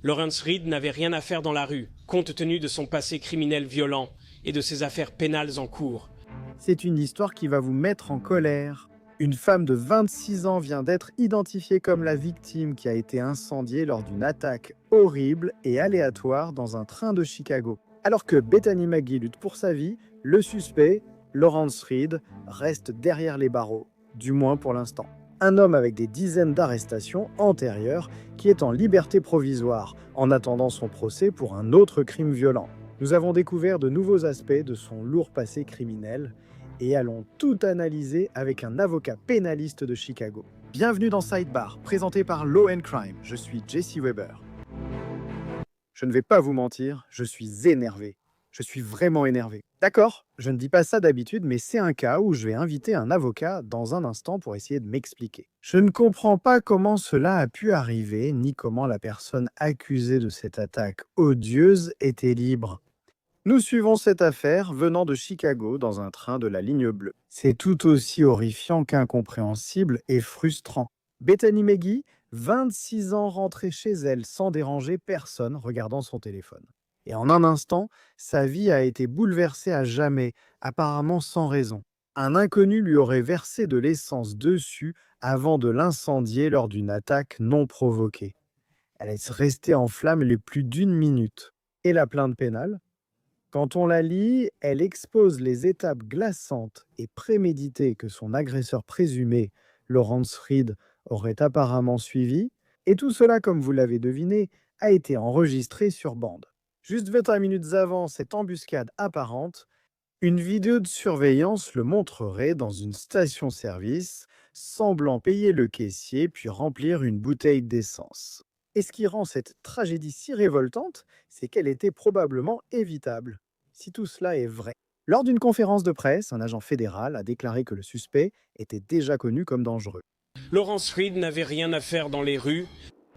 Lawrence Reed n'avait rien à faire dans la rue, compte tenu de son passé criminel violent et de ses affaires pénales en cours. C'est une histoire qui va vous mettre en colère. Une femme de 26 ans vient d'être identifiée comme la victime qui a été incendiée lors d'une attaque horrible et aléatoire dans un train de Chicago. Alors que Bethany Maggie lutte pour sa vie, le suspect, Lawrence Reed, reste derrière les barreaux, du moins pour l'instant. Un homme avec des dizaines d'arrestations antérieures qui est en liberté provisoire en attendant son procès pour un autre crime violent. Nous avons découvert de nouveaux aspects de son lourd passé criminel et allons tout analyser avec un avocat pénaliste de Chicago. Bienvenue dans Sidebar, présenté par Law & Crime. Je suis Jesse Weber. Je ne vais pas vous mentir, je suis énervé. Je suis vraiment énervé. D'accord, je ne dis pas ça d'habitude, mais c'est un cas où je vais inviter un avocat dans un instant pour essayer de m'expliquer. Je ne comprends pas comment cela a pu arriver, ni comment la personne accusée de cette attaque odieuse était libre. Nous suivons cette affaire venant de Chicago dans un train de la ligne bleue. C'est tout aussi horrifiant qu'incompréhensible et frustrant. Bethany Maggie, 26 ans, rentrée chez elle sans déranger personne regardant son téléphone. Et en un instant, sa vie a été bouleversée à jamais, apparemment sans raison. Un inconnu lui aurait versé de l'essence dessus avant de l'incendier lors d'une attaque non provoquée. Elle est restée en flammes les plus d'une minute. Et la plainte pénale ? Quand on la lit, elle expose les étapes glaçantes et préméditées que son agresseur présumé, Lawrence Reed, aurait apparemment suivies, et tout cela, comme vous l'avez deviné, a été enregistré sur bande. Juste 21 minutes avant cette embuscade apparente, une vidéo de surveillance le montrerait dans une station-service, semblant payer le caissier puis remplir une bouteille d'essence. Et ce qui rend cette tragédie si révoltante, c'est qu'elle était probablement évitable, si tout cela est vrai. Lors d'une conférence de presse, un agent fédéral a déclaré que le suspect était déjà connu comme dangereux. Lawrence Reed n'avait rien à faire dans les rues.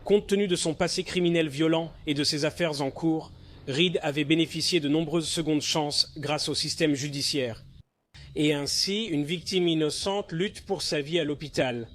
Compte tenu de son passé criminel violent et de ses affaires en cours, Reed avait bénéficié de nombreuses secondes chances grâce au système judiciaire. Et ainsi, une victime innocente lutte pour sa vie à l'hôpital.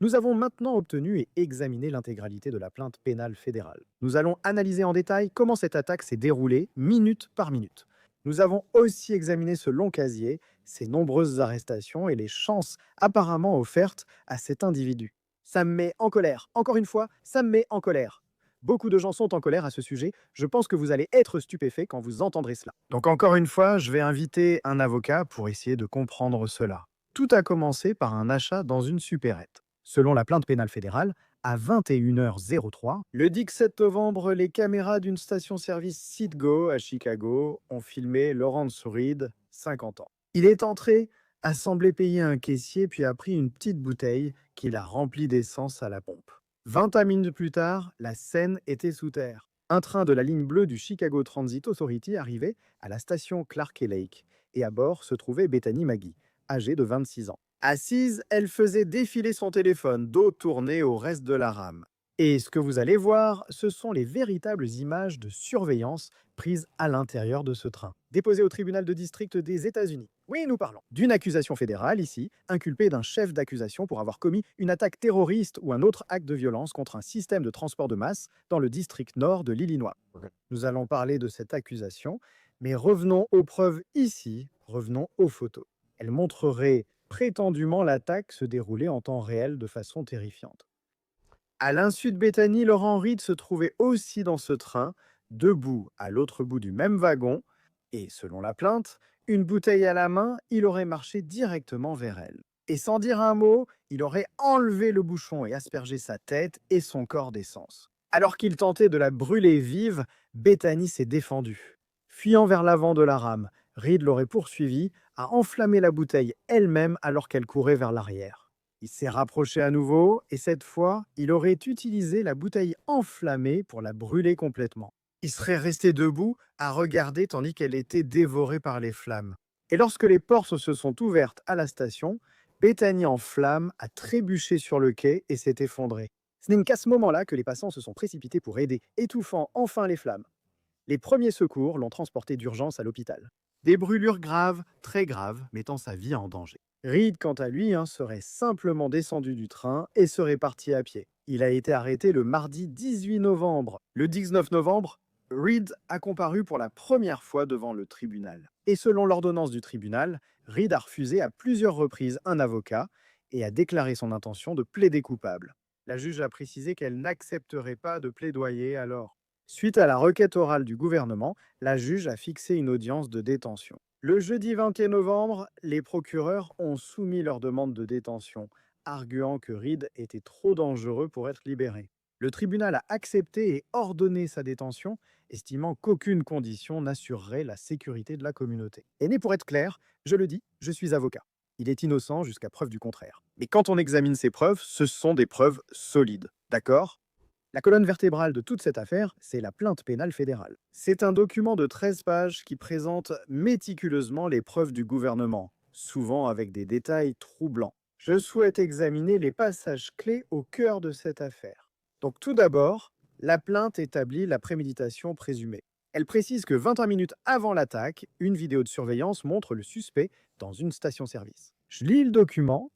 Nous avons maintenant obtenu et examiné l'intégralité de la plainte pénale fédérale. Nous allons analyser en détail comment cette attaque s'est déroulée minute par minute. Nous avons aussi examiné ce long casier, ses nombreuses arrestations et les chances apparemment offertes à cet individu. Ça me met en colère. Encore une fois, ça me met en colère. Beaucoup de gens sont en colère à ce sujet. Je pense que vous allez être stupéfaits quand vous entendrez cela. Donc encore une fois, je vais inviter un avocat pour essayer de comprendre cela. Tout a commencé par un achat dans une supérette. Selon la plainte pénale fédérale, à 21h03, le 17 novembre, les caméras d'une station-service Citgo à Chicago ont filmé Lawrence Reed, 50 ans. Il est entré, a semblé payer un caissier puis a pris une petite bouteille qu'il a remplie d'essence à la pompe. 21 minutes plus tard, la scène était sous terre. Un train de la ligne bleue du Chicago Transit Authority arrivait à la station Clark et Lake, et à bord se trouvait Bethany Maggie, âgée de 26 ans. Assise, elle faisait défiler son téléphone, dos tourné au reste de la rame. Et ce que vous allez voir, ce sont les véritables images de surveillance prises à l'intérieur de ce train, déposées au tribunal de district des États-Unis. Oui, nous parlons d'une accusation fédérale ici, inculpée d'un chef d'accusation pour avoir commis une attaque terroriste ou un autre acte de violence contre un système de transport de masse dans le district nord de l'Illinois. Nous allons parler de cette accusation, mais revenons aux preuves ici, revenons aux photos. Elles montreraient prétendument l'attaque se déroulait en temps réel de façon terrifiante. À l'insu de Bethany, Laurent Reed se trouvait aussi dans ce train, debout à l'autre bout du même wagon, et selon la plainte, une bouteille à la main, il aurait marché directement vers elle. Et sans dire un mot, il aurait enlevé le bouchon et aspergé sa tête et son corps d'essence. Alors qu'il tentait de la brûler vive, Bethany s'est défendue. Fuyant vers l'avant de la rame, Reed l'aurait poursuivie, a enflammé la bouteille elle-même alors qu'elle courait vers l'arrière. Il s'est rapproché à nouveau et cette fois, il aurait utilisé la bouteille enflammée pour la brûler complètement. Il serait resté debout à regarder tandis qu'elle était dévorée par les flammes. Et lorsque les portes se sont ouvertes à la station, Bethany en flammes a trébuché sur le quai et s'est effondrée. Ce n'est qu'à ce moment-là que les passants se sont précipités pour aider, étouffant enfin les flammes. Les premiers secours l'ont transporté d'urgence à l'hôpital. Des brûlures graves, très graves, mettant sa vie en danger. Reed, quant à lui, serait simplement descendu du train et serait parti à pied. Il a été arrêté le mardi 18 novembre. Le 19 novembre, Reed a comparu pour la première fois devant le tribunal. Et selon l'ordonnance du tribunal, Reed a refusé à plusieurs reprises un avocat et a déclaré son intention de plaider coupable. La juge a précisé qu'elle n'accepterait pas de plaidoyer alors. Suite à la requête orale du gouvernement, la juge a fixé une audience de détention. Le jeudi 21 novembre, les procureurs ont soumis leur demande de détention, arguant que Reed était trop dangereux pour être libéré. Le tribunal a accepté et ordonné sa détention, estimant qu'aucune condition n'assurerait la sécurité de la communauté. Et né pour être clair, je le dis, je suis avocat. Il est innocent jusqu'à preuve du contraire. Mais quand on examine ces preuves, ce sont des preuves solides. D'accord? La colonne vertébrale de toute cette affaire, c'est la plainte pénale fédérale. C'est un document de 13 pages qui présente méticuleusement les preuves du gouvernement, souvent avec des détails troublants. Je souhaite examiner les passages clés au cœur de cette affaire. Donc tout d'abord, la plainte établit la préméditation présumée. Elle précise que 21 minutes avant l'attaque, une vidéo de surveillance montre le suspect dans une station-service. Je lis le document.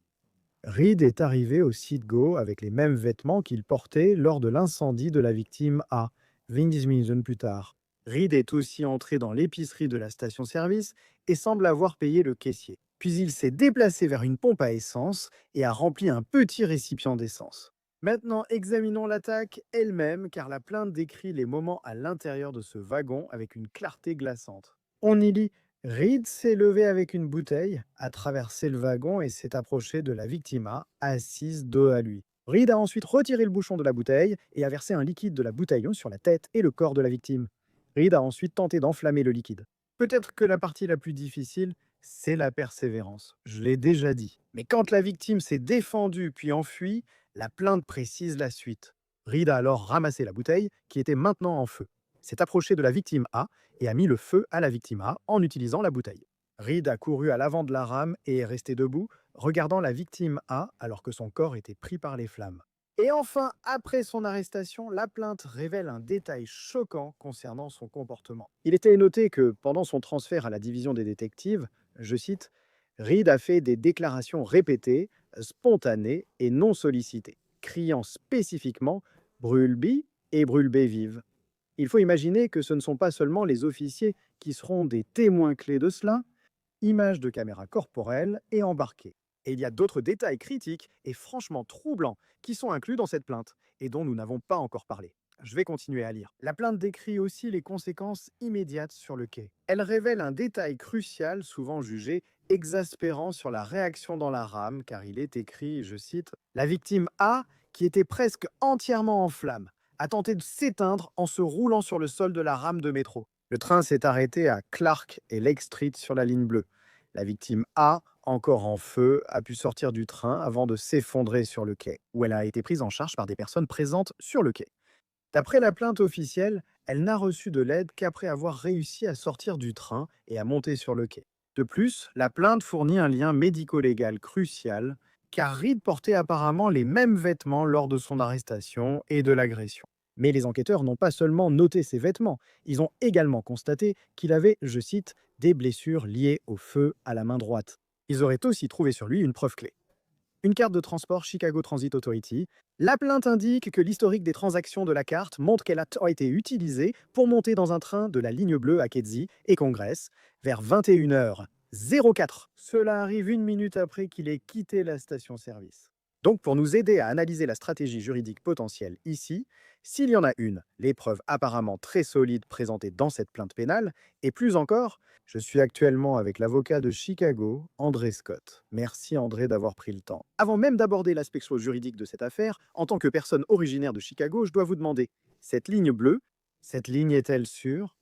Reed est arrivé au site Go avec les mêmes vêtements qu'il portait lors de l'incendie de la victime A, 20 minutes plus tard. Reed est aussi entré dans l'épicerie de la station-service et semble avoir payé le caissier. Puis il s'est déplacé vers une pompe à essence et a rempli un petit récipient d'essence. Maintenant, examinons l'attaque elle-même car la plainte décrit les moments à l'intérieur de ce wagon avec une clarté glaçante. On y lit: Reed s'est levé avec une bouteille, a traversé le wagon et s'est approché de la victime A, assise dos à lui. Reed a ensuite retiré le bouchon de la bouteille et a versé un liquide de la bouteille sur la tête et le corps de la victime. Reed a ensuite tenté d'enflammer le liquide. Peut-être que la partie la plus difficile, c'est la persévérance. Je l'ai déjà dit. Mais quand la victime s'est défendue puis enfuie, la plainte précise la suite. Reed a alors ramassé la bouteille, qui était maintenant en feu, s'est approché de la victime A et a mis le feu à la victime A en utilisant la bouteille. Reed a couru à l'avant de la rame et est resté debout, regardant la victime A alors que son corps était pris par les flammes. Et enfin, après son arrestation, la plainte révèle un détail choquant concernant son comportement. Il était noté que pendant son transfert à la division des détectives, je cite, Reed a fait des déclarations répétées, spontanées et non sollicitées, criant spécifiquement Brûle-Bille et Brûle-Bée vive. Il faut imaginer que ce ne sont pas seulement les officiers qui seront des témoins clés de cela, images de caméras corporelles et embarquées. Et il y a d'autres détails critiques et franchement troublants qui sont inclus dans cette plainte et dont nous n'avons pas encore parlé. Je vais continuer à lire. La plainte décrit aussi les conséquences immédiates sur le quai. Elle révèle un détail crucial, souvent jugé exaspérant, sur la réaction dans la rame, car il est écrit, je cite, La victime A, qui était presque entièrement en flammes, a tenté de s'éteindre en se roulant sur le sol de la rame de métro. Le train s'est arrêté à Clark et Lake Street sur la ligne bleue. La victime A, encore en feu, a pu sortir du train avant de s'effondrer sur le quai, où elle a été prise en charge par des personnes présentes sur le quai. D'après la plainte officielle, elle n'a reçu de l'aide qu'après avoir réussi à sortir du train et à monter sur le quai. De plus, la plainte fournit un lien médico-légal crucial, car Reed portait apparemment les mêmes vêtements lors de son arrestation et de l'agression. Mais les enquêteurs n'ont pas seulement noté ses vêtements, ils ont également constaté qu'il avait, je cite, des blessures liées au feu à la main droite. Ils auraient aussi trouvé sur lui une preuve clé. Une carte de transport Chicago Transit Authority. La plainte indique que l'historique des transactions de la carte montre qu'elle a été utilisée pour monter dans un train de la ligne bleue à Kedzie et Congress vers 21h04. Cela arrive une minute après qu'il ait quitté la station-service. Donc, pour nous aider à analyser la stratégie juridique potentielle ici, s'il y en a une, les preuves apparemment très solides présentées dans cette plainte pénale, et plus encore, je suis actuellement avec l'avocat de Chicago, André Scott. Merci André d'avoir pris le temps. Avant même d'aborder l'aspect juridique de cette affaire, en tant que personne originaire de Chicago, je dois vous demander, cette ligne bleue, cette ligne est-elle sûre?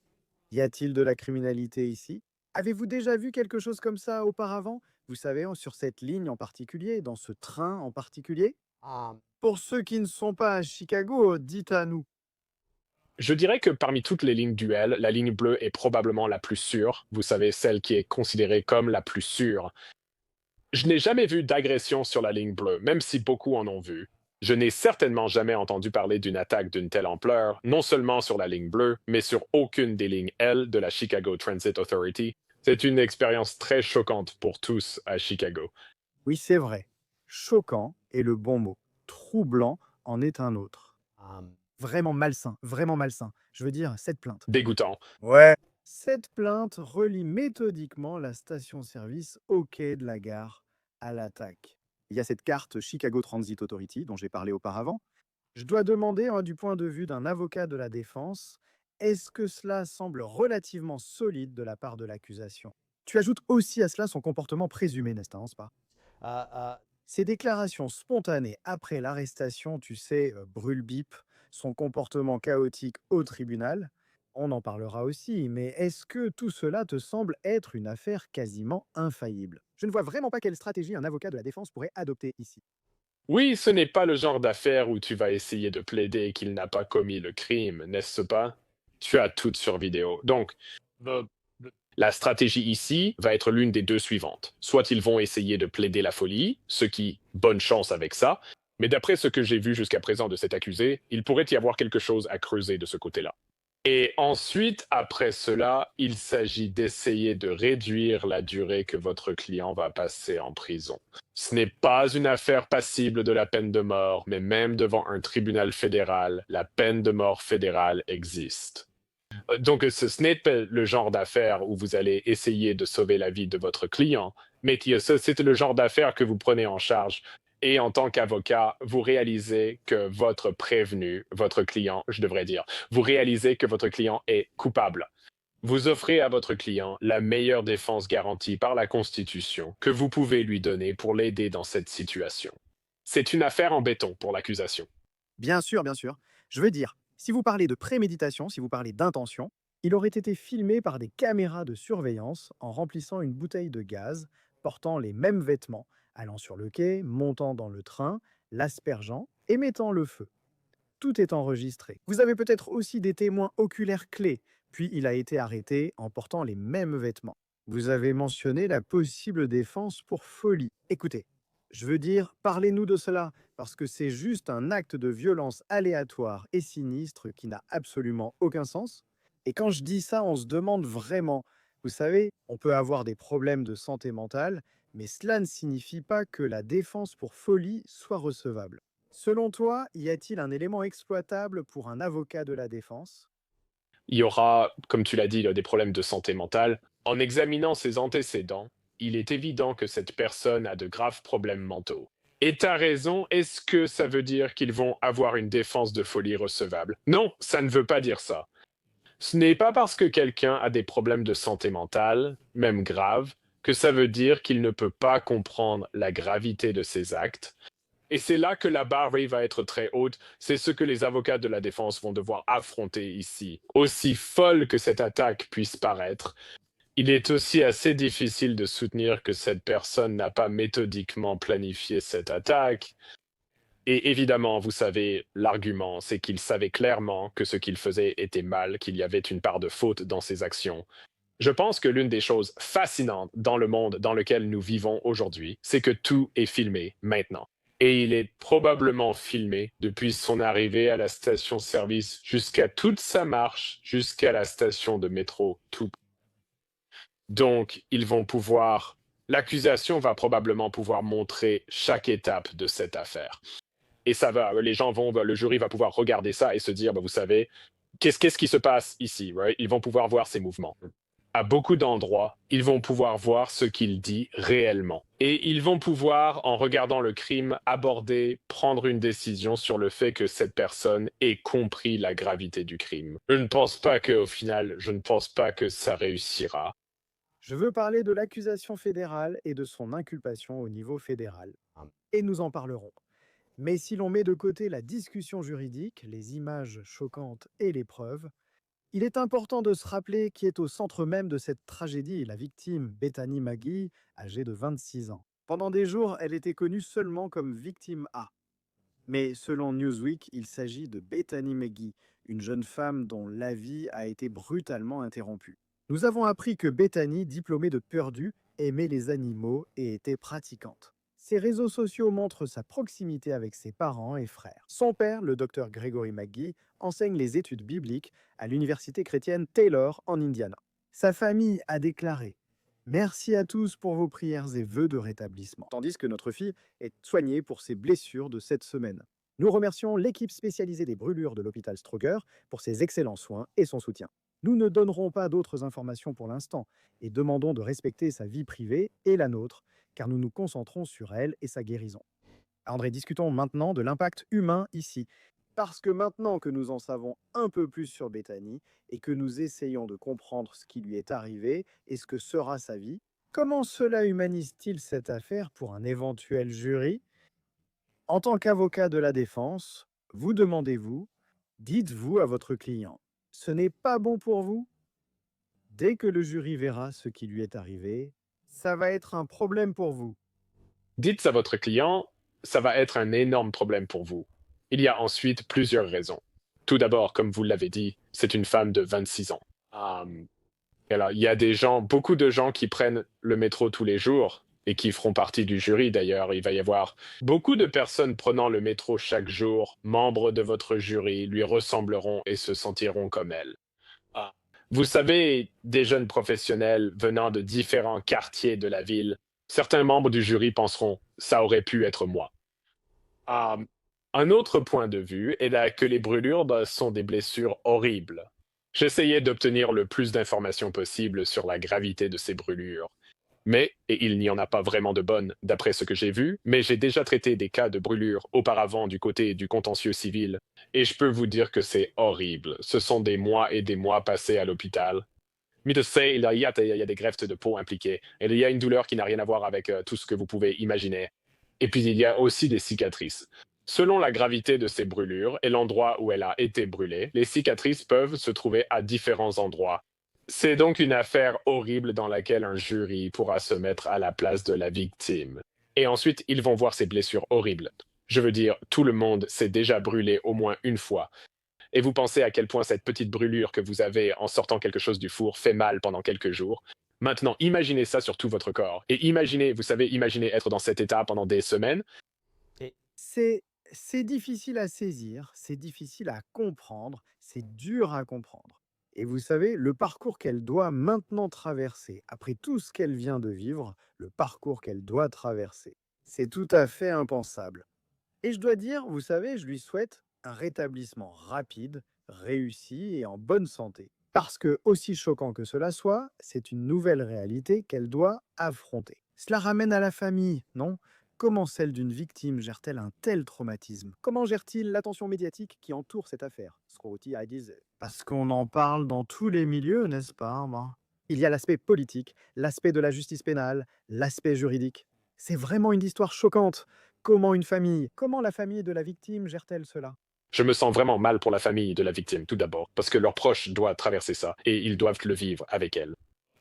Y a-t-il de la criminalité ici? Avez-vous déjà vu quelque chose comme ça auparavant? Vous savez, sur cette ligne en particulier, dans ce train en particulier? Pour ceux qui ne sont pas à Chicago, dites à nous. Je dirais que parmi toutes les lignes duel, la ligne bleue est probablement la plus sûre. Vous savez, celle qui est considérée comme la plus sûre. Je n'ai jamais vu d'agression sur la ligne bleue, même si beaucoup en ont vu. Je n'ai certainement jamais entendu parler d'une attaque d'une telle ampleur, non seulement sur la ligne bleue, mais sur aucune des lignes L de la Chicago Transit Authority. C'est une expérience très choquante pour tous à Chicago. Oui, c'est vrai. Choquant est le bon mot. Troublant en est un autre. Vraiment malsain, vraiment malsain. Je veux dire, cette plainte. Dégoûtant. Ouais. Cette plainte relie méthodiquement la station-service au quai de la gare à l'attaque. Il y a cette carte Chicago Transit Authority dont j'ai parlé auparavant. Je dois demander, hein, du point de vue d'un avocat de la défense, est-ce que cela semble relativement solide de la part de l'accusation? Tu ajoutes aussi à cela son comportement présumé, n'est-ce pas? Ses déclarations spontanées après l'arrestation, tu sais, brûle-bip, son comportement chaotique au tribunal, on en parlera aussi, mais est-ce que tout cela te semble être une affaire quasiment infaillible? Je ne vois vraiment pas quelle stratégie un avocat de la défense pourrait adopter ici. Oui, ce n'est pas le genre d'affaire où tu vas essayer de plaider qu'il n'a pas commis le crime, n'est-ce pas? Tu as tout sur vidéo. Donc, euh, la stratégie ici va être l'une des deux suivantes. Soit ils vont essayer de plaider la folie, ce qui, bonne chance avec ça, mais d'après ce que j'ai vu jusqu'à présent de cet accusé, il pourrait y avoir quelque chose à creuser de ce côté-là. Et ensuite, après cela, il s'agit d'essayer de réduire la durée que votre client va passer en prison. Ce n'est pas une affaire passible de la peine de mort, mais même devant un tribunal fédéral, la peine de mort fédérale existe. Donc, ce n'est pas le genre d'affaire où vous allez essayer de sauver la vie de votre client, mais c'est le genre d'affaire que vous prenez en charge. Et en tant qu'avocat, vous réalisez que votre prévenu, votre client, je devrais dire, vous réalisez que votre client est coupable. Vous offrez à votre client la meilleure défense garantie par la Constitution que vous pouvez lui donner pour l'aider dans cette situation. C'est une affaire en béton pour l'accusation. Bien sûr, bien sûr. Je veux dire, si vous parlez de préméditation, si vous parlez d'intention, il aurait été filmé par des caméras de surveillance en remplissant une bouteille de gaz, portant les mêmes vêtements, allant sur le quai, montant dans le train, l'aspergeant et mettant le feu. Tout est enregistré. Vous avez peut-être aussi des témoins oculaires clés, puis il a été arrêté en portant les mêmes vêtements. Vous avez mentionné la possible défense pour folie. Écoutez, je veux dire, parlez-nous de cela, parce que c'est juste un acte de violence aléatoire et sinistre qui n'a absolument aucun sens. Et quand je dis ça, on se demande vraiment, vous savez, on peut avoir des problèmes de santé mentale, mais cela ne signifie pas que la défense pour folie soit recevable. Selon toi, y a-t-il un élément exploitable pour un avocat de la défense? Il y aura, comme tu l'as dit, des problèmes de santé mentale. En examinant ses antécédents, il est évident que cette personne a de graves problèmes mentaux. Et tu as raison, est-ce que ça veut dire qu'ils vont avoir une défense de folie recevable? Non, ça ne veut pas dire ça. Ce n'est pas parce que quelqu'un a des problèmes de santé mentale, même graves, que ça veut dire qu'il ne peut pas comprendre la gravité de ses actes. Et c'est là que la barre va être très haute. C'est ce que les avocats de la défense vont devoir affronter ici. Aussi folle que cette attaque puisse paraître, il est aussi assez difficile de soutenir que cette personne n'a pas méthodiquement planifié cette attaque. Et évidemment, vous savez, l'argument, c'est qu'il savait clairement que ce qu'il faisait était mal, qu'il y avait une part de faute dans ses actions. Je pense que l'une des choses fascinantes dans le monde dans lequel nous vivons aujourd'hui, c'est que tout est filmé maintenant. Et il est probablement filmé depuis son arrivée à la station-service jusqu'à toute sa marche jusqu'à la station de métro. Tout. Donc, ils vont pouvoir, l'accusation va probablement pouvoir montrer chaque étape de cette affaire. Et ça va, les gens vont, le jury va pouvoir regarder ça et se dire, bah, vous savez, qu'est-ce qui se passe ici, right? Ils vont pouvoir voir ses mouvements. À beaucoup d'endroits, ils vont pouvoir voir ce qu'il dit réellement. Et ils vont pouvoir, en regardant le crime, aborder, prendre une décision sur le fait que cette personne ait compris la gravité du crime. Je ne pense pas qu'au final, je ne pense pas que ça réussira. Je veux parler de l'accusation fédérale et de son inculpation au niveau fédéral. Et nous en parlerons. Mais si l'on met de côté la discussion juridique, les images choquantes et les preuves, il est important de se rappeler qui est au centre même de cette tragédie, la victime, Bethany Maggie, âgée de 26 ans. Pendant des jours, elle était connue seulement comme victime A. Mais selon Newsweek, il s'agit de Bethany Maggie, une jeune femme dont la vie a été brutalement interrompue. Nous avons appris que Bethany, diplômée de Purdue, aimait les animaux et était pratiquante. Ses réseaux sociaux montrent sa proximité avec ses parents et frères. Son père, le docteur Gregory McGee, enseigne les études bibliques à l'université chrétienne Taylor en Indiana. Sa famille a déclaré: Merci à tous pour vos prières et vœux de rétablissement, tandis que notre fille est soignée pour ses blessures de cette semaine. Nous remercions l'équipe spécialisée des brûlures de l'hôpital Stroger pour ses excellents soins et son soutien. Nous ne donnerons pas d'autres informations pour l'instant et demandons de respecter sa vie privée et la nôtre, car nous nous concentrons sur elle et sa guérison. André, discutons maintenant de l'impact humain ici. Parce que maintenant que nous en savons un peu plus sur Bethany et que nous essayons de comprendre ce qui lui est arrivé et ce que sera sa vie, comment cela humanise-t-il cette affaire pour un éventuel jury? En tant qu'avocat de la défense, vous demandez-vous, dites-vous à votre client, ce n'est pas bon pour vous? Dès que le jury verra ce qui lui est arrivé, ça va être un problème pour vous. Dites à votre client, ça va être un énorme problème pour vous. Il y a ensuite plusieurs raisons. Tout d'abord, comme vous l'avez dit, c'est une femme de 26 ans. Et alors, il y a beaucoup de gens qui prennent le métro tous les jours et qui feront partie du jury d'ailleurs. Il va y avoir beaucoup de personnes prenant le métro chaque jour, membres de votre jury, lui ressembleront et se sentiront comme elle. Ah. Vous savez, des jeunes professionnels venant de différents quartiers de la ville, certains membres du jury penseront, ça aurait pu être moi. Ah, un autre point de vue est là que les brûlures sont des blessures horribles. J'essayais d'obtenir le plus d'informations possible sur la gravité de ces brûlures. Et il n'y en a pas vraiment de bonnes, d'après ce que j'ai vu, mais j'ai déjà traité des cas de brûlures auparavant du côté du contentieux civil, et je peux vous dire que c'est horrible. Ce sont des mois et des mois passés à l'hôpital. Mais de sais, il y a des greffes de peau impliquées, et il y a une douleur qui n'a rien à voir avec tout ce que vous pouvez imaginer. Et puis il y a aussi des cicatrices. Selon la gravité de ces brûlures et l'endroit où elle a été brûlée, les cicatrices peuvent se trouver à différents endroits. C'est donc une affaire horrible dans laquelle un jury pourra se mettre à la place de la victime. Et ensuite, ils vont voir ces blessures horribles. Je veux dire, tout le monde s'est déjà brûlé au moins une fois. Et vous pensez à quel point cette petite brûlure que vous avez en sortant quelque chose du four fait mal pendant quelques jours. Maintenant, imaginez ça sur tout votre corps. Et imaginez, vous savez, imaginez être dans cet état pendant des semaines. Et c'est difficile à saisir, c'est difficile à comprendre, c'est dur à comprendre. Et vous savez, le parcours qu'elle doit maintenant traverser, après tout ce qu'elle vient de vivre, le parcours qu'elle doit traverser, c'est tout à fait impensable. Et je dois dire, vous savez, je lui souhaite un rétablissement rapide, réussi et en bonne santé. Parce que, aussi choquant que cela soit, c'est une nouvelle réalité qu'elle doit affronter. Cela ramène à la famille, non? Comment celle d'une victime gère-t-elle un tel traumatisme? Comment gère-t-il l'attention médiatique qui entoure cette affaire? Scroti a dit, parce qu'on en parle dans tous les milieux, n'est-ce pas, moi? Il y a l'aspect politique, l'aspect de la justice pénale, l'aspect juridique. C'est vraiment une histoire choquante. Comment la famille de la victime gère-t-elle cela? Je me sens vraiment mal pour la famille de la victime, tout d'abord, parce que leurs proches doivent traverser ça, et ils doivent le vivre avec elle.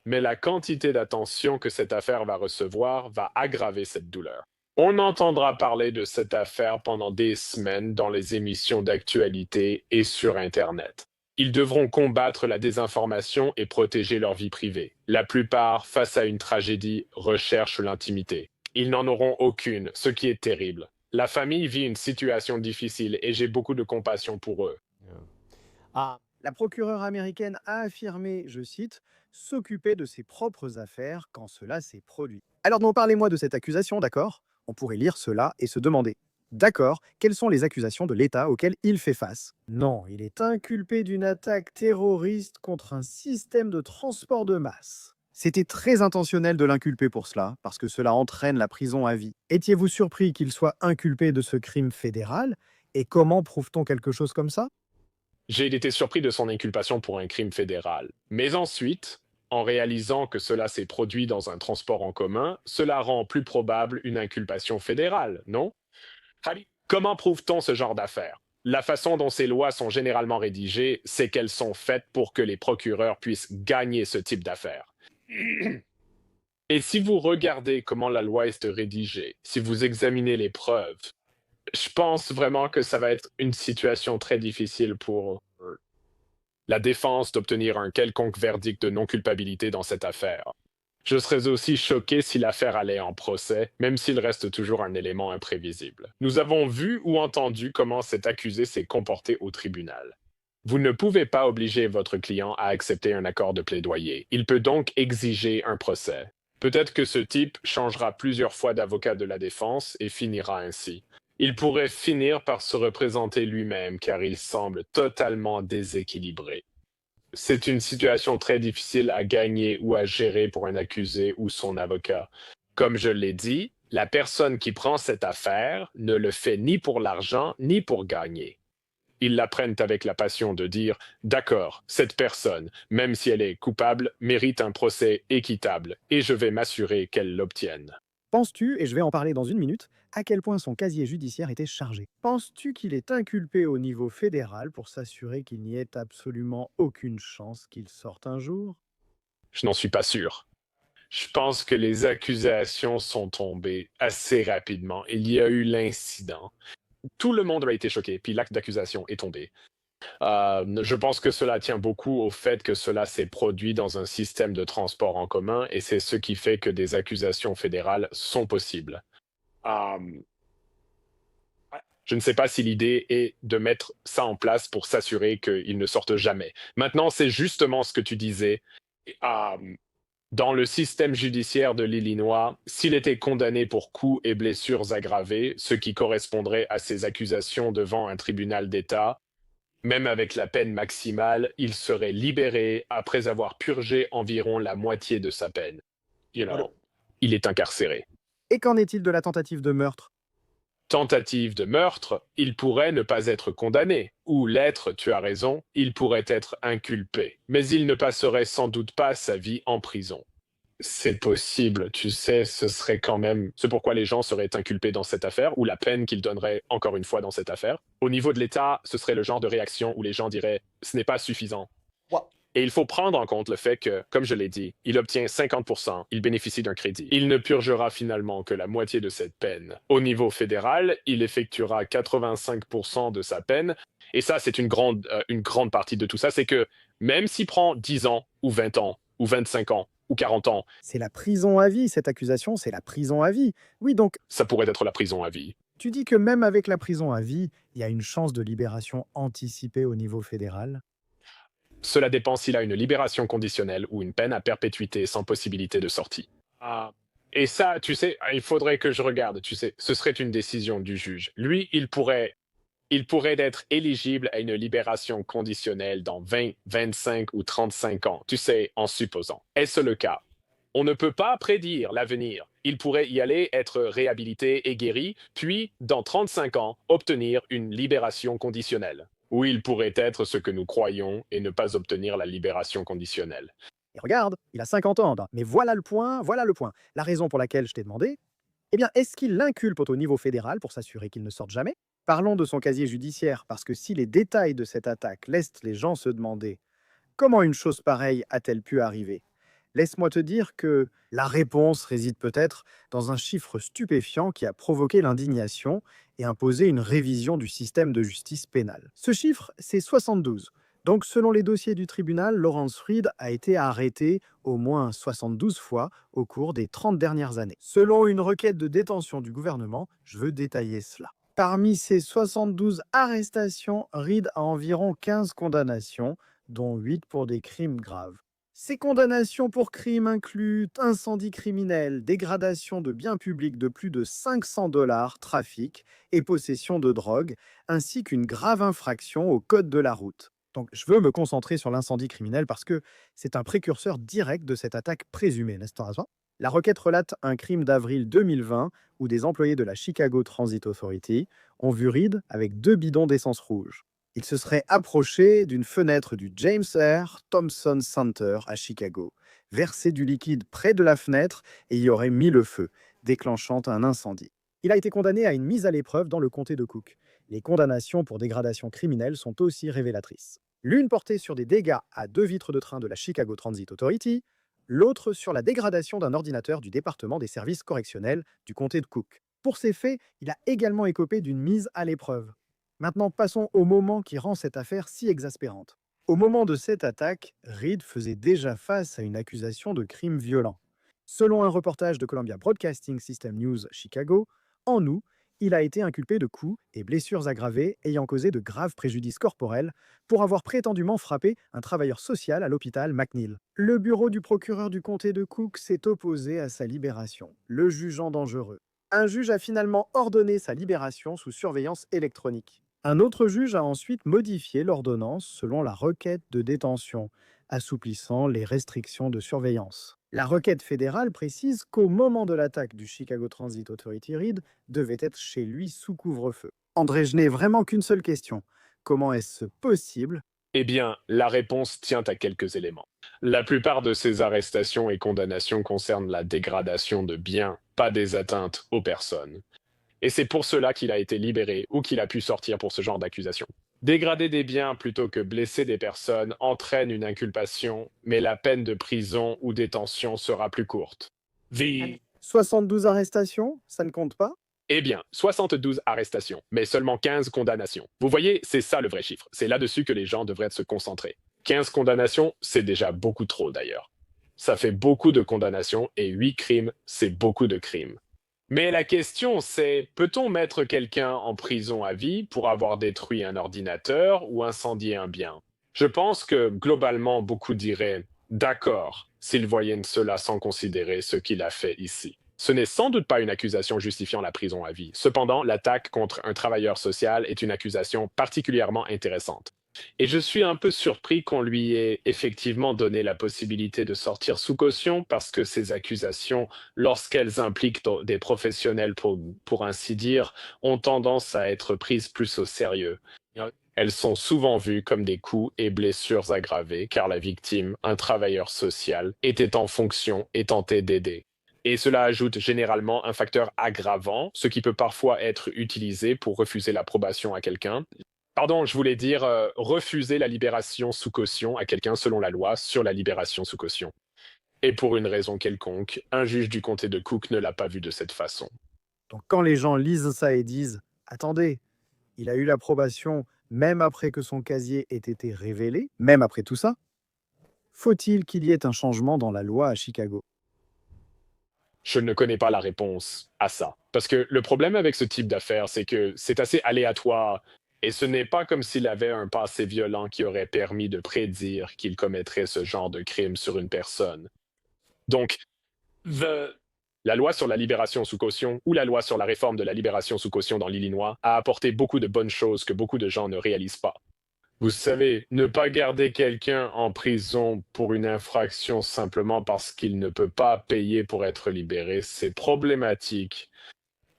Mais la quantité d'attention que cette affaire va recevoir va aggraver cette douleur. On entendra parler de cette affaire pendant des semaines dans les émissions d'actualité et sur Internet. Ils devront combattre la désinformation et protéger leur vie privée. La plupart, face à une tragédie, recherchent l'intimité. Ils n'en auront aucune, ce qui est terrible. La famille vit une situation difficile et j'ai beaucoup de compassion pour eux. La procureure américaine a affirmé, je cite, s'occuper de ses propres affaires quand cela s'est produit. Alors non, parlez-moi de cette accusation, d'accord? On pourrait lire cela et se demander, d'accord, quelles sont les accusations de l'État auxquelles il fait face? Non, il est inculpé d'une attaque terroriste contre un système de transport de masse. C'était très intentionnel de l'inculper pour cela, parce que cela entraîne la prison à vie. Étiez-vous surpris qu'il soit inculpé de ce crime fédéral? Et comment prouve-t-on quelque chose comme ça? J'ai été surpris de son inculpation pour un crime fédéral. Mais ensuite, en réalisant que cela s'est produit dans un transport en commun, cela rend plus probable une inculpation fédérale, non? Khali, comment prouve-t-on ce genre d'affaires? La façon dont ces lois sont généralement rédigées, c'est qu'elles sont faites pour que les procureurs puissent gagner ce type d'affaires. Et si vous regardez comment la loi est rédigée, si vous examinez les preuves, je pense vraiment que ça va être une situation très difficile pour la défense d'obtenir un quelconque verdict de non-culpabilité dans cette affaire. Je serais aussi choqué si l'affaire allait en procès, même s'il reste toujours un élément imprévisible. Nous avons vu ou entendu comment cet accusé s'est comporté au tribunal. Vous ne pouvez pas obliger votre client à accepter un accord de plaidoyer. Il peut donc exiger un procès. Peut-être que ce type changera plusieurs fois d'avocat de la défense et finira ainsi. Il pourrait finir par se représenter lui-même car il semble totalement déséquilibré. C'est une situation très difficile à gagner ou à gérer pour un accusé ou son avocat. Comme je l'ai dit, la personne qui prend cette affaire ne le fait ni pour l'argent ni pour gagner. Ils la prennent avec la passion de dire, d'accord, cette personne, même si elle est coupable, mérite un procès équitable et je vais m'assurer qu'elle l'obtienne. Penses-tu, et je vais en parler dans une minute, à quel point son casier judiciaire était chargé? Penses-tu qu'il est inculpé au niveau fédéral pour s'assurer qu'il n'y ait absolument aucune chance qu'il sorte un jour? Je n'en suis pas sûr. Je pense que les accusations sont tombées assez rapidement. Il y a eu l'incident. Tout le monde a été choqué, puis l'acte d'accusation est tombé. Je pense que cela tient beaucoup au fait que cela s'est produit dans un système de transport en commun et c'est ce qui fait que des accusations fédérales sont possibles. Euh, je ne sais pas si l'idée est de mettre ça en place pour s'assurer qu'ils ne sortent jamais. Maintenant, c'est justement ce que tu disais. Euh, Dans le système judiciaire de l'Illinois, s'il était condamné pour coups et blessures aggravées, ce qui correspondrait à ses accusations devant un tribunal d'État, même avec la peine maximale, il serait libéré après avoir purgé environ la moitié de sa peine. You know, il est incarcéré. Et qu'en est-il de la tentative de meurtre? Tentative de meurtre, il pourrait ne pas être condamné, ou l'être, tu as raison, il pourrait être inculpé, mais il ne passerait sans doute pas sa vie en prison. C'est possible, tu sais, ce serait quand même... C'est pourquoi les gens seraient inculpés dans cette affaire, ou la peine qu'ils donneraient encore une fois dans cette affaire. Au niveau de l'État, ce serait le genre de réaction où les gens diraient ce n'est pas suffisant. Ouah. Et il faut prendre en compte le fait que, comme je l'ai dit, il obtient 50%, il bénéficie d'un crédit. Il ne purgera finalement que la moitié de cette peine. Au niveau fédéral, il effectuera 85% de sa peine. Et ça, c'est une grande partie de tout ça. C'est que même s'il prend 10 ans, ou 20 ans, ou 25 ans, ou 40 ans, C'est la prison à vie, cette accusation, c'est la prison à vie. Oui, donc ça pourrait être la prison à vie. tu dis que même avec la prison à vie, il y a une chance de libération anticipée au niveau fédéral? Cela dépend s'il a une libération conditionnelle ou une peine à perpétuité sans possibilité de sortie. Et ça, tu sais, il faudrait que je regarde, tu sais, ce serait une décision du juge. Lui, il pourrait être éligible à une libération conditionnelle dans 20, 25 ou 35 ans, tu sais, en supposant. Est-ce le cas? On ne peut pas prédire l'avenir. Il pourrait y aller, être réhabilité et guéri, puis, dans 35 ans, obtenir une libération conditionnelle. Ou il pourrait être ce que nous croyons et ne pas obtenir la libération conditionnelle. Et regarde, il a 50 ans. Mais voilà le point, voilà le point. La raison pour laquelle je t'ai demandé, eh bien, est-ce qu'il l'inculpe au niveau fédéral pour s'assurer qu'il ne sorte jamais? Parlons de son casier judiciaire, parce que si les détails de cette attaque laissent les gens se demander comment une chose pareille a-t-elle pu arriver, laisse-moi te dire que la réponse réside peut-être dans un chiffre stupéfiant qui a provoqué l'indignation et imposé une révision du système de justice pénale. Ce chiffre, c'est 72. Donc, selon les dossiers du tribunal, Lawrence Freed a été arrêté au moins 72 fois au cours des 30 dernières années. Selon une requête de détention du gouvernement, je veux détailler cela. Parmi ces 72 arrestations, Reed a environ 15 condamnations, dont 8 pour des crimes graves. Ces condamnations pour crimes incluent incendie criminel, dégradation de biens publics de plus de 500 $, trafic et possession de drogue, ainsi qu'une grave infraction au code de la route. Donc je veux me concentrer sur l'incendie criminel parce que c'est un précurseur direct de cette attaque présumée, n'est-ce pas? La requête relate un crime d'avril 2020 où des employés de la Chicago Transit Authority ont vu Reed avec 2 bidons d'essence rouge. Il se serait approché d'une fenêtre du James R. Thompson Center à Chicago, versé du liquide près de la fenêtre et y aurait mis le feu, déclenchant un incendie. Il a été condamné à une mise à l'épreuve dans le comté de Cook. Les condamnations pour dégradation criminelle sont aussi révélatrices. L'une portait sur des dégâts à 2 vitres de train de la Chicago Transit Authority, l'autre sur la dégradation d'un ordinateur du département des services correctionnels du comté de Cook. Pour ces faits, il a également écopé d'une mise à l'épreuve. Maintenant, passons au moment qui rend cette affaire si exaspérante. Au moment de cette attaque, Reed faisait déjà face à une accusation de crime violent. Selon un reportage de Columbia Broadcasting System News Chicago, en août, il a été inculpé de coups et blessures aggravées ayant causé de graves préjudices corporels pour avoir prétendument frappé un travailleur social à l'hôpital McNeil. Le bureau du procureur du comté de Cook s'est opposé à sa libération, le jugeant dangereux. Un juge a finalement ordonné sa libération sous surveillance électronique. Un autre juge a ensuite modifié l'ordonnance selon la requête de détention, assouplissant les restrictions de surveillance. La requête fédérale précise qu'au moment de l'attaque du Chicago Transit Authority, Reid devait être chez lui sous couvre-feu. André, je n'ai vraiment qu'une seule question. Comment est-ce possible? Eh bien, la réponse tient à quelques éléments. La plupart de ces arrestations et condamnations concernent la dégradation de biens, pas des atteintes aux personnes. Et c'est pour cela qu'il a été libéré ou qu'il a pu sortir pour ce genre d'accusation. Dégrader des biens plutôt que blesser des personnes entraîne une inculpation, mais la peine de prison ou détention sera plus courte. 72 arrestations, ça ne compte pas? Eh bien, 72 arrestations, mais seulement 15 condamnations. Vous voyez, c'est ça le vrai chiffre. C'est là-dessus que les gens devraient se concentrer. 15 condamnations, c'est déjà beaucoup trop d'ailleurs. Ça fait beaucoup de condamnations et 8 crimes, c'est beaucoup de crimes. Mais la question, c'est, peut-on mettre quelqu'un en prison à vie pour avoir détruit un ordinateur ou incendié un bien? Je pense que, globalement, beaucoup diraient, d'accord, s'ils voyaient cela sans considérer ce qu'il a fait ici. Ce n'est sans doute pas une accusation justifiant la prison à vie. Cependant, l'attaque contre un travailleur social est une accusation particulièrement intéressante. Et je suis un peu surpris qu'on lui ait effectivement donné la possibilité de sortir sous caution parce que ces accusations, lorsqu'elles impliquent des professionnels pour ainsi dire, ont tendance à être prises plus au sérieux. Elles sont souvent vues comme des coups et blessures aggravées car la victime, un travailleur social, était en fonction et tentait d'aider. Et cela ajoute généralement un facteur aggravant, ce qui peut parfois être utilisé pour refuser l'approbation à quelqu'un. Pardon, je voulais dire refuser la libération sous caution à quelqu'un selon la loi sur la libération sous caution. Et pour une raison quelconque, un juge du comté de Cook ne l'a pas vu de cette façon. Donc quand les gens lisent ça et disent « Attendez, il a eu l'approbation même après que son casier ait été révélé, même après tout ça », faut-il qu'il y ait un changement dans la loi à Chicago? Je ne connais pas la réponse à ça. Parce que le problème avec ce type d'affaires, c'est que c'est assez aléatoire. Et ce n'est pas comme s'il avait un passé violent qui aurait permis de prédire qu'il commettrait ce genre de crime sur une personne. Donc, la loi sur la libération sous caution ou la loi sur la réforme de la libération sous caution dans l'Illinois a apporté beaucoup de bonnes choses que beaucoup de gens ne réalisent pas. Vous savez, ne pas garder quelqu'un en prison pour une infraction simplement parce qu'il ne peut pas payer pour être libéré, c'est problématique.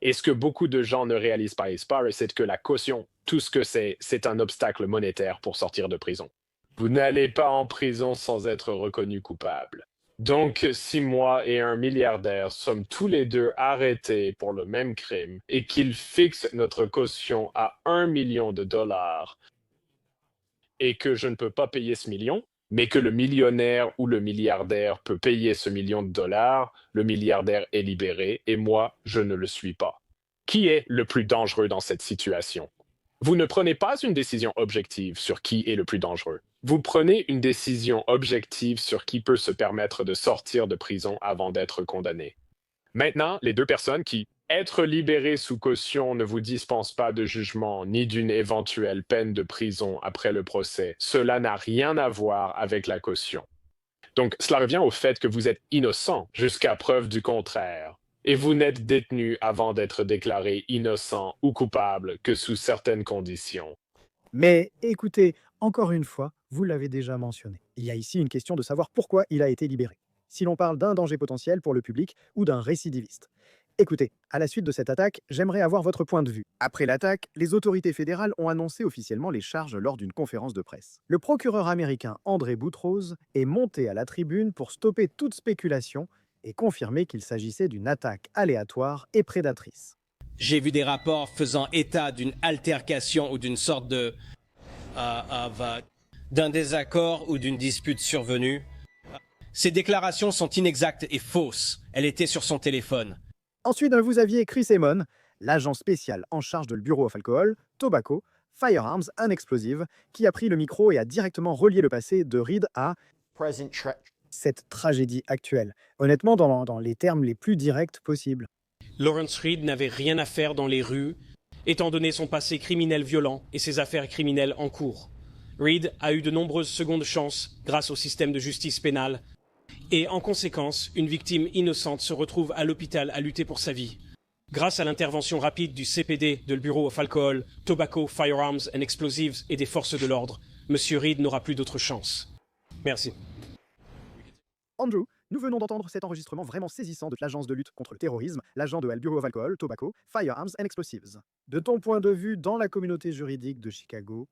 Et ce que beaucoup de gens ne réalisent pas, c'est que la caution, tout ce que c'est un obstacle monétaire pour sortir de prison. Vous n'allez pas en prison sans être reconnu coupable. Donc, si moi et un milliardaire sommes tous les deux arrêtés pour le même crime et qu'il fixe notre caution à 1 million de dollars et que je ne peux pas payer ce million, mais que le millionnaire ou le milliardaire peut payer ce million de dollars, le milliardaire est libéré et moi, je ne le suis pas. Qui est le plus dangereux dans cette situation? Vous ne prenez pas une décision objective sur qui est le plus dangereux. Vous prenez une décision objective sur qui peut se permettre de sortir de prison avant d'être condamné. Maintenant, les deux personnes qui être libérées sous caution ne vous dispense pas de jugement ni d'une éventuelle peine de prison après le procès. Cela n'a rien à voir avec la caution. Donc, cela revient au fait que vous êtes innocent jusqu'à preuve du contraire. Et vous n'êtes détenu avant d'être déclaré innocent ou coupable que sous certaines conditions. Mais écoutez, encore une fois, vous l'avez déjà mentionné. Il y a ici une question de savoir pourquoi il a été libéré. Si l'on parle d'un danger potentiel pour le public ou d'un récidiviste. Écoutez, à la suite de cette attaque, j'aimerais avoir votre point de vue. Après l'attaque, les autorités fédérales ont annoncé officiellement les charges lors d'une conférence de presse. Le procureur américain André Boutrose est monté à la tribune pour stopper toute spéculation et confirmer qu'il s'agissait d'une attaque aléatoire et prédatrice. J'ai vu des rapports faisant état d'une altercation ou d'une sorte d'un désaccord ou d'une dispute survenue. Ces déclarations sont inexactes et fausses. Elle était sur son téléphone. Ensuite, vous aviez Chris Amon, l'agent spécial en charge de le Bureau of Alcohol, Tobacco, Firearms and Explosives, qui a pris le micro et a directement relié le passé de Reid à cette tragédie actuelle. Honnêtement, dans les termes les plus directs possibles. Lawrence Reed n'avait rien à faire dans les rues, étant donné son passé criminel violent et ses affaires criminelles en cours. Reed a eu de nombreuses secondes chances grâce au système de justice pénale, et en conséquence, une victime innocente se retrouve à l'hôpital à lutter pour sa vie. Grâce à l'intervention rapide du CPD, de le Bureau of Alcohol, Tobacco, Firearms and Explosives et des forces de l'ordre, M. Reed n'aura plus d'autre chance. Merci. Andrew, nous venons d'entendre cet enregistrement vraiment saisissant de l'agence de lutte contre le terrorisme, l'agent de Bureau of Alcohol, Tobacco, Firearms and Explosives. De ton point de vue, dans la communauté juridique de Chicago,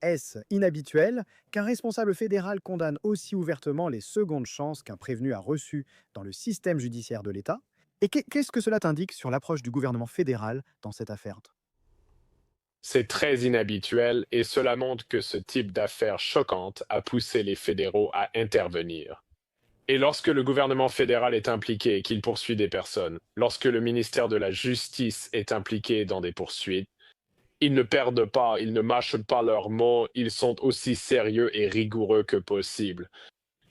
est-ce inhabituel qu'un responsable fédéral condamne aussi ouvertement les secondes chances qu'un prévenu a reçues dans le système judiciaire de l'État? Et qu'est-ce que cela t'indique sur l'approche du gouvernement fédéral dans cette affaire? C'est très inhabituel et cela montre que ce type d'affaire choquante a poussé les fédéraux à intervenir. Et lorsque le gouvernement fédéral est impliqué et qu'il poursuit des personnes, lorsque le ministère de la Justice est impliqué dans des poursuites, ils ne perdent pas, ils ne mâchent pas leurs mots, ils sont aussi sérieux et rigoureux que possible.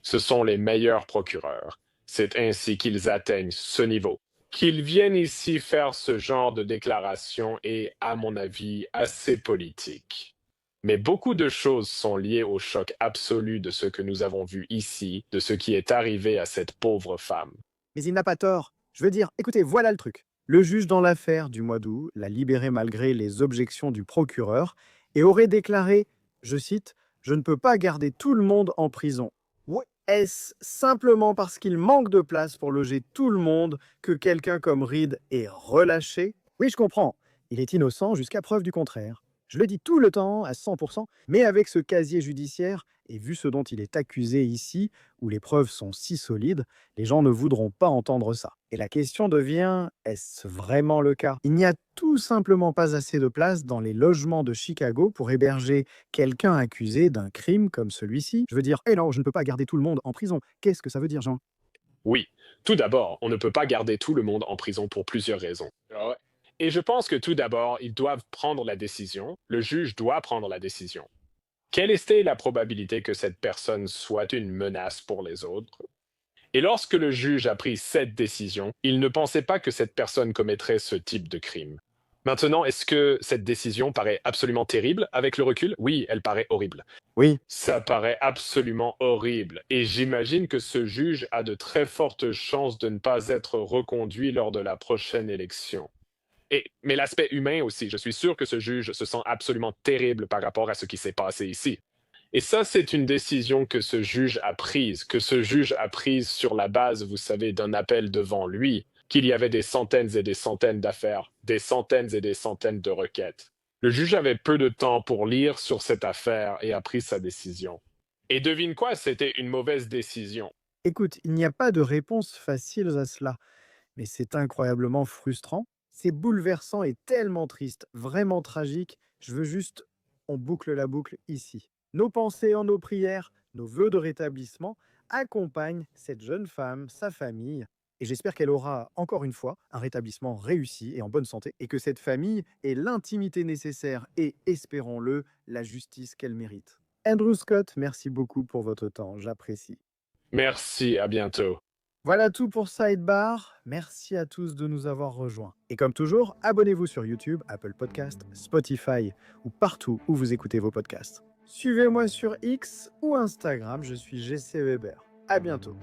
Ce sont les meilleurs procureurs. C'est ainsi qu'ils atteignent ce niveau. Qu'ils viennent ici faire ce genre de déclaration est, à mon avis, assez politique. Mais beaucoup de choses sont liées au choc absolu de ce que nous avons vu ici, de ce qui est arrivé à cette pauvre femme. Mais il n'a pas tort. Je veux dire, écoutez, voilà le truc. Le juge dans l'affaire du mois d'août l'a libéré malgré les objections du procureur et aurait déclaré, je cite, « Je ne peux pas garder tout le monde en prison ». Ouais. Est-ce simplement parce qu'il manque de place pour loger tout le monde que quelqu'un comme Reed est relâché? Oui, je comprends. Il est innocent jusqu'à preuve du contraire. Je le dis tout le temps, à 100%, mais avec ce casier judiciaire, et vu ce dont il est accusé ici, où les preuves sont si solides, les gens ne voudront pas entendre ça. Et la question devient, est-ce vraiment le cas? Il n'y a tout simplement pas assez de place dans les logements de Chicago pour héberger quelqu'un accusé d'un crime comme celui-ci. Je veux dire, eh non, je ne peux pas garder tout le monde en prison. Qu'est-ce que ça veut dire, Jean? Oui, tout d'abord, on ne peut pas garder tout le monde en prison pour plusieurs raisons. Et je pense que tout d'abord, ils doivent prendre la décision, le juge doit prendre la décision. Quelle était la probabilité que cette personne soit une menace pour les autres? Et lorsque le juge a pris cette décision, il ne pensait pas que cette personne commettrait ce type de crime. Maintenant, est-ce que cette décision paraît absolument terrible avec le recul? Oui, elle paraît horrible. Oui, Ça paraît absolument horrible. Et j'imagine que ce juge a de très fortes chances de ne pas être reconduit lors de la prochaine élection. Mais l'aspect humain aussi, je suis sûr que ce juge se sent absolument terrible par rapport à ce qui s'est passé ici. Et ça, c'est une décision que ce juge a prise, sur la base, vous savez, d'un appel devant lui, qu'il y avait des centaines et des centaines d'affaires, des centaines et des centaines de requêtes. Le juge avait peu de temps pour lire sur cette affaire et a pris sa décision. Et devine quoi, c'était une mauvaise décision. écoute, il n'y a pas de réponse facile à cela, mais c'est incroyablement frustrant. C'est bouleversant et tellement triste, vraiment tragique. Je veux juste, on boucle la boucle ici. Nos pensées en nos prières, nos vœux de rétablissement accompagnent cette jeune femme, sa famille, et j'espère qu'elle aura, encore une fois, un rétablissement réussi et en bonne santé, et que cette famille ait l'intimité nécessaire et, espérons-le, la justice qu'elle mérite. Andrew Scott, merci beaucoup pour votre temps, j'apprécie. Merci, à bientôt. Voilà tout pour Sidebar. Merci à tous de nous avoir rejoints. Et comme toujours, abonnez-vous sur YouTube, Apple Podcast, Spotify ou partout où vous écoutez vos podcasts. Suivez-moi sur X ou Instagram, je suis GC Weber. À bientôt.